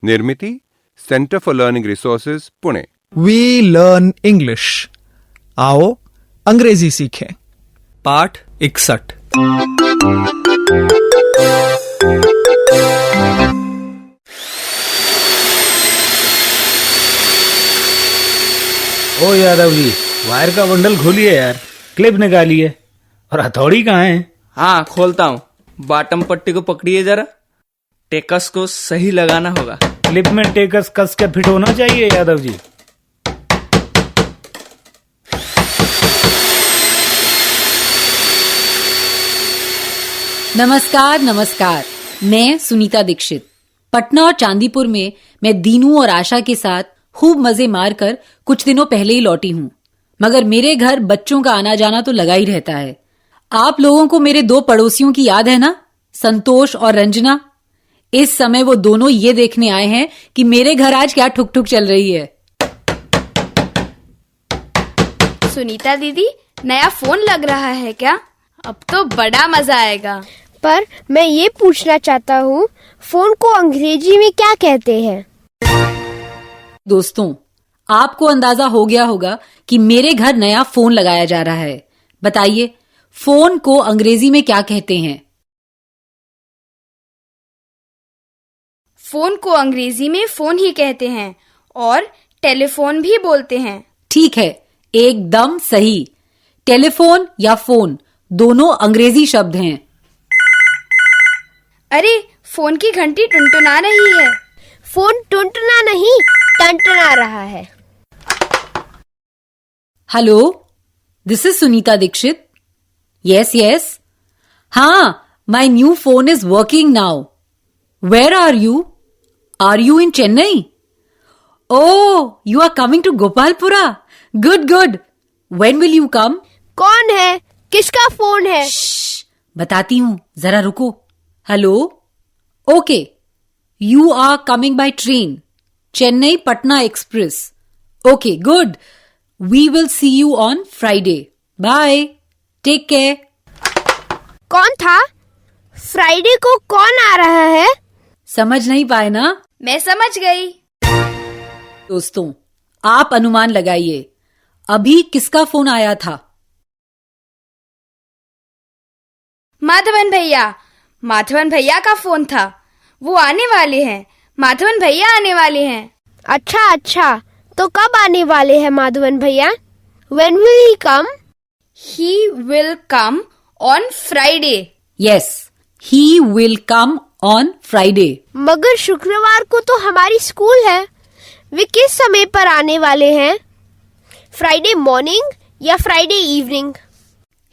निर्मिति centre for learning resources Pune. We learn English. आओ अंग्रेजी सीखें। पाठ 61। ओ यादव जी, वायर का बंडल खोलिए यार, क्लिप निकालिए। और हथौड़ी कहाँ है? हाँ, खोलता हूँ। बॉटम पट्टी को पकड़िए जरा, टेकस को सही लगाना होगा। क्लिप में टेकस कस के फिट होना चाहिए यादव जी। नमस्कार नमस्कार, मैं सुनीता दीक्षित। पटना और चांदीपुर में मैं दीनू और आशा के साथ खूब मजे मारकर कुछ दिनों पहले ही लौटी हूँ, मगर मेरे घर बच्चों का आना जाना तो लगा ही रहता है। आप लोगों को मेरे 2 पड़ोसियों की याद है ना, संतोष और रंजना। इस समय वो दोनों ये देखने आए हैं कि मेरे घर आज क्या ठुक ठुक चल रही है। सुनीता दीदी, नया फोन लग रहा है क्या? अब तो बड़ा मजा आएगा। पर मैं ये पूछना चाहता हूँ, फोन को अंग्रेजी में क्या कहते हैं? दोस्तों, आपको अंदाजा हो गया होगा कि मेरे घर नया फोन लगाया जा रहा है। बताइए, फोन को अंग्रेजी में क्या कहते हैं? फोन को अंग्रेजी में फोन ही कहते हैं और टेलीफोन भी बोलते हैं। ठीक है, एकदम सही। टेलीफोन या फोन दोनों अंग्रेजी शब्द हैं। अरे, फोन की घंटी टुनटुना रही है। फोन टुनटुना नहीं, टनटना रहा है। Hello, this is Sunita Dixit. Yes yes, हाँ, my new phone is working now. Where are you? Are you in Chennai? Oh, you are coming to Gopalpura. Good good. When will you come? कौन है? किसका फोन है? बताती हूं, जरा रुको। Hello, okay, you are coming by train, Chennai Patna express. Okay, good. We will see you on Friday. Bye, take care. कौन था? फ्राइडे को कौन आ रहा है? समझ नहीं पाए ना? मैं समझ गई। दोस्तों, आप अनुमान लगाइए, अभी किसका फोन आया था? माधवन भैया। माधवन भैया का फोन था। वो आने वाले हैं। माधवन भैया आने वाले हैं। अच्छा, तो कब आने वाले हैं माधवन भैया? When will he come? He will come on Friday. Yes, he will come on Friday. मगर शुक्रवार को तो हमारी स्कूल है। वे किस समय पर आने वाले हैं? फ्राइडे मॉर्निंग या Friday evening?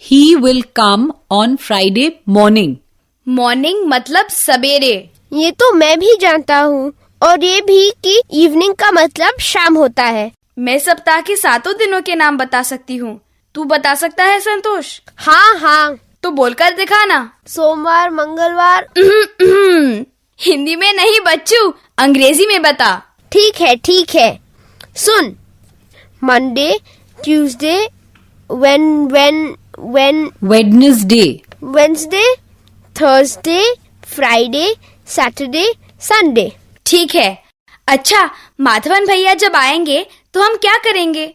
He will come on Friday morning. Morning मतलब सवेरे। ये तो मैं भी जानता हूँ, और ये भी कि इवनिंग का मतलब शाम होता है। मैं सप्ताह के 7 दिनों के नाम बता सकती हूँ। तू बता सकता है संतोष? हाँ। तो बोलकर दिखाना। सोमवार, मंगलवार। हिंदी में नहीं बच्चू, अंग्रेजी में बता। ठीक है। सुन, Monday, Tuesday, Wednesday, Thursday, Friday, Saturday, Sunday. ठीक है। अच्छा, माधवन भैया जब आएंगे तो हम क्या करेंगे?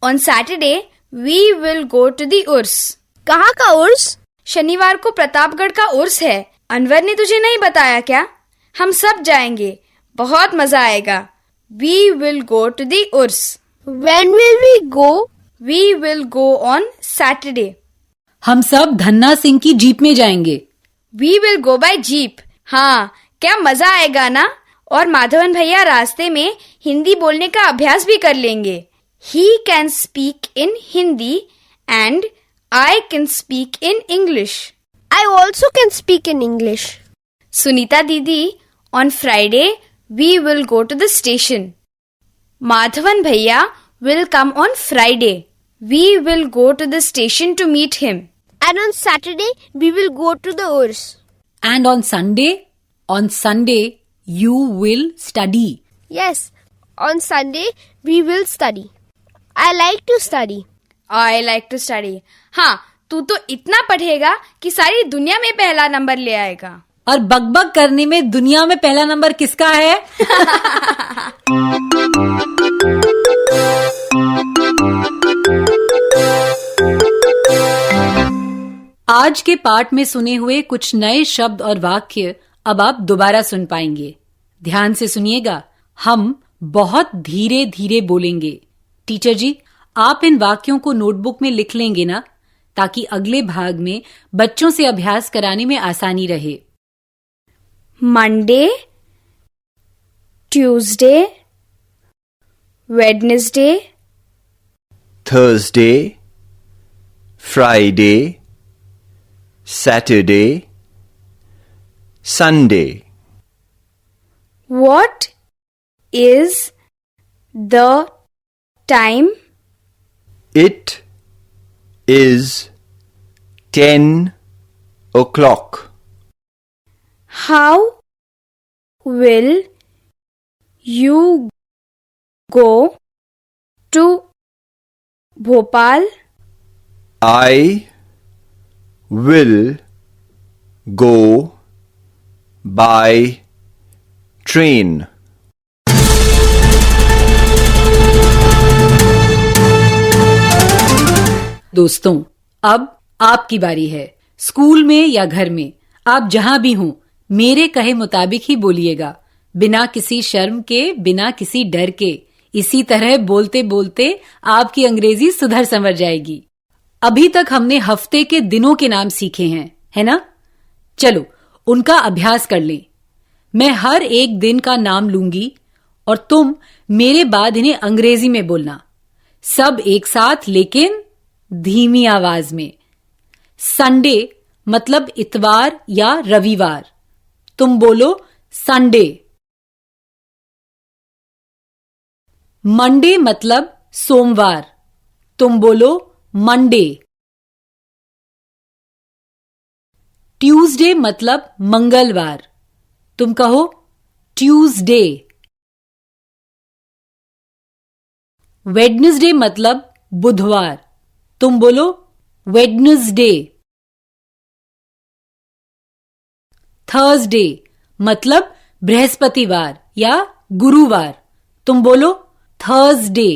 On Saturday we will go to the Urs. कहाँ का उर्स? शनिवार को प्रतापगढ़ का उर्स है। अनवर ने तुझे नहीं बताया क्या? हम सब जाएंगे, बहुत मजा आएगा। We will go to the उर्स। When will we go? We will go on Saturday. हम सब धन्ना सिंह की जीप में जाएंगे। We will go by jeep. हाँ, क्या मजा आएगा ना। और माधवन भैया रास्ते में हिंदी बोलने का अभ्यास भी कर लेंगे। He can speak in Hindi and I can speak in English. I also can speak in English. Sunita didi, on Friday we will go to the station. Madhavan bhaiya will come on Friday. We will go to the station to meet him. And on Saturday we will go to the Urs. And on Sunday you will study. Yes, on Sunday we will study. I like to study. I like to study. हाँ, तू तो इतना पढ़ेगा कि सारी दुनिया में पहला नंबर ले आएगा। और बकबक करने में दुनिया में पहला नंबर किसका है? आज के पाठ में सुने हुए कुछ नए शब्द और वाक्य अब आप दोबारा सुन पाएंगे। ध्यान से सुनिएगा, हम बहुत धीरे धीरे बोलेंगे। टीचर जी, आप इन वाक्यों को नोटबुक में लिख लेंगे ना, ताकि अगले भाग में बच्चों से अभ्यास कराने में आसानी रहे। Monday, Tuesday, Wednesday, Thursday, Friday, Saturday, Sunday. What is the time? It is 10 o'clock. How will you go to Bhopal? I will go by train. दोस्तों, अब आपकी बारी है। स्कूल में या घर में, आप जहां भी हों, मेरे कहे मुताबिक ही बोलिएगा, बिना किसी शर्म के, बिना किसी डर के। इसी तरह बोलते बोलते आपकी अंग्रेजी सुधर संवर जाएगी। अभी तक हमने हफ्ते के दिनों के नाम सीखे हैं, है ना? चलो उनका अभ्यास कर लें। मैं हर एक दिन का नाम लूंगी और तुम मेरे बाद इन्हें अंग्रेजी में बोलना, सब एक साथ लेकिन धीमी आवाज में। संडे मतलब इतवार या रविवार, तुम बोलो संडे। मंडे मतलब सोमवार, तुम बोलो मंडे। ट्यूसडे मतलब मंगलवार, तुम कहो ट्यूसडे। वेडनेसडे मतलब बुधवार, तुम बोलो वेडनेसडे। थर्सडे मतलब बृहस्पतिवार या गुरुवार, तुम बोलो थर्सडे।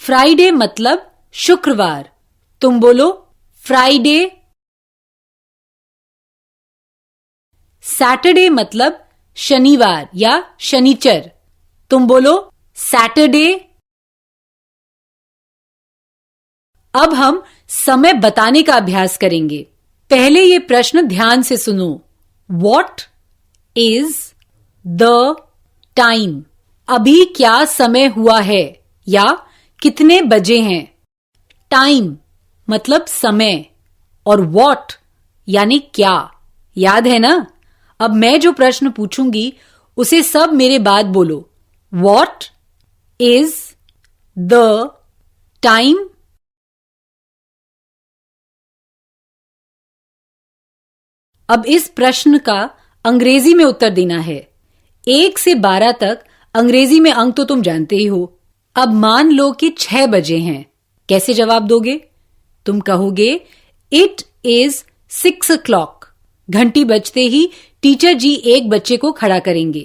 फ्राइडे मतलब शुक्रवार, तुम बोलो फ्राइडे। सैटरडे मतलब शनिवार या शनिचर, तुम बोलो सैटरडे। अब हम समय बताने का अभ्यास करेंगे। पहले ये प्रश्न ध्यान से सुनो। What is the time? अभी क्या समय हुआ है या कितने बजे हैं। टाइम मतलब समय और what यानी क्या, याद है ना? अब मैं जो प्रश्न पूछूंगी उसे सब मेरे बाद बोलो। What is the time? अब इस प्रश्न का अंग्रेजी में उत्तर देना है। 1 से 12 तक अंग्रेजी में अंक तो तुम जानते ही हो। अब मान लो कि 6 बजे हैं, कैसे जवाब दोगे? तुम कहोगे इट इज 6 o'clock। घंटी बजते ही टीचर जी एक बच्चे को खड़ा करेंगे।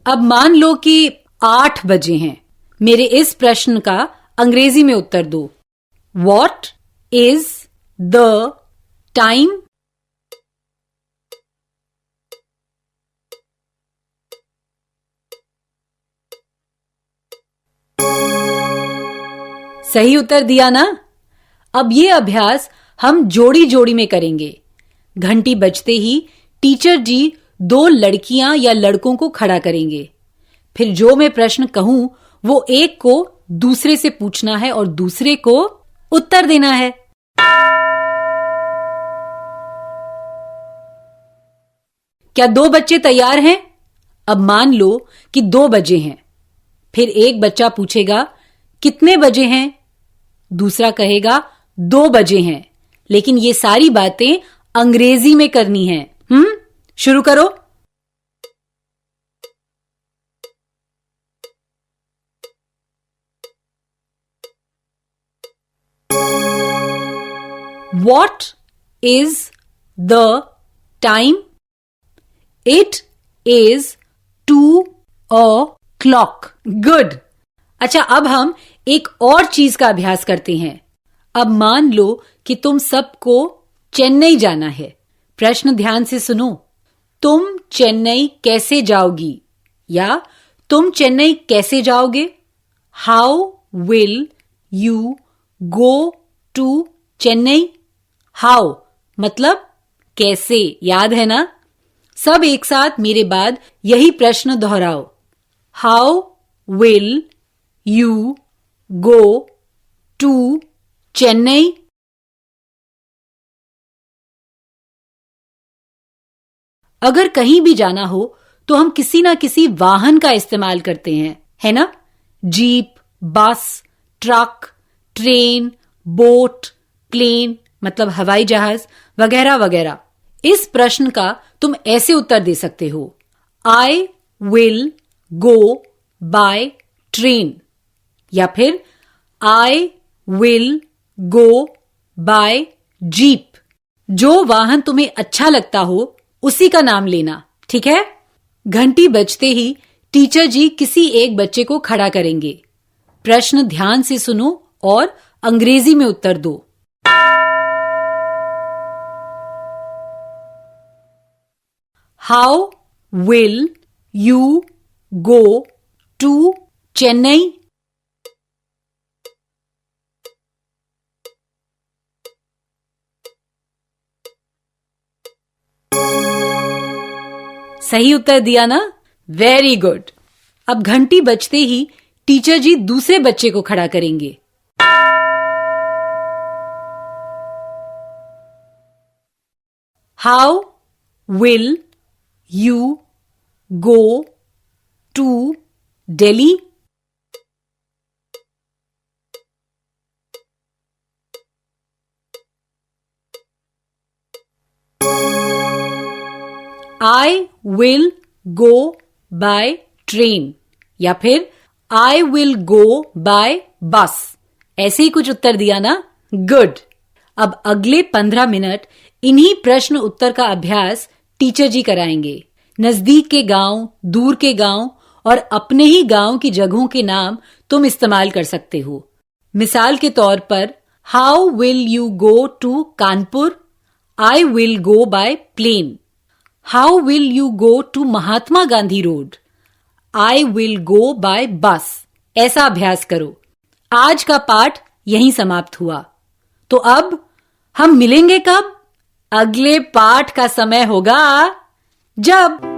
अब मान लो कि 8 बजे हैं। मेरे इस प्रश्न का अंग्रेजी में उत्तर दो। What is the time? सही उत्तर दिया ना? अब ये अभ्यास हम जोड़ी जोड़ी में करेंगे। घंटी बजते ही टीचर जी 2 लड़कियां या लड़कों को खड़ा करेंगे। फिर जो मैं प्रश्न कहूं वो एक को दूसरे से पूछना है और दूसरे को उत्तर देना है। क्या 2 बच्चे तैयार हैं? अब मान लो कि 2 बजे हैं। फिर एक बच्चा पूछेगा कितने बजे हैं? दूसरा कहेगा 2 बजे हैं। लेकिन ये सारी बातें अंग्रेजी में करनी है। शुरू करो। What is the time? It is 2:00. Good. अच्छा, अब हम एक और चीज का अभ्यास करते हैं। अब मान लो कि तुम सबको चेन्नई जाना है। प्रश्न ध्यान से सुनो। तुम चेन्नई कैसे जाओगी या तुम चेन्नई कैसे जाओगे? How will you go to Chennai? How मतलब कैसे, याद है ना? सब एक साथ मेरे बाद यही प्रश्न दोहराओ। How will you go to Chennai? अगर कहीं भी जाना हो तो हम किसी ना किसी वाहन का इस्तेमाल करते हैं, है ना? जीप, बस, ट्रक, ट्रेन, बोट, प्लेन मतलब हवाई जहाज वगैरह वगैरह। इस प्रश्न का तुम ऐसे उत्तर दे सकते हो। I will go by train या फिर I will go by jeep. जो वाहन तुम्हें अच्छा लगता हो उसी का नाम लेना, ठीक है? घंटी बजते ही टीचर जी किसी एक बच्चे को खड़ा करेंगे। प्रश्न ध्यान से सुनो और अंग्रेजी में उत्तर दो। How will you go to Chennai? सही उत्तर दिया ना? Very good. अब घंटी बजते ही टीचर जी दूसरे बच्चे को खड़ा करेंगे। How will you go to Delhi? I will go by train या फिर आई विल गो बाय बस। ऐसे ही कुछ उत्तर दिया ना? गुड। अब अगले 15 मिनट इन्हीं प्रश्न उत्तर का अभ्यास टीचर जी कराएंगे। नजदीक के गांव, दूर के गांव और अपने ही गांव की जगहों के नाम तुम इस्तेमाल कर सकते हो। मिसाल के तौर पर how will you go to Kanpur? I will go by plane. How will you go to Mahatma Gandhi road? I will go by bus. ऐसा अभ्यास करो। आज का पाठ यहीं समाप्त हुआ। तो अब हम मिलेंगे कब? अगले पाठ का समय होगा जब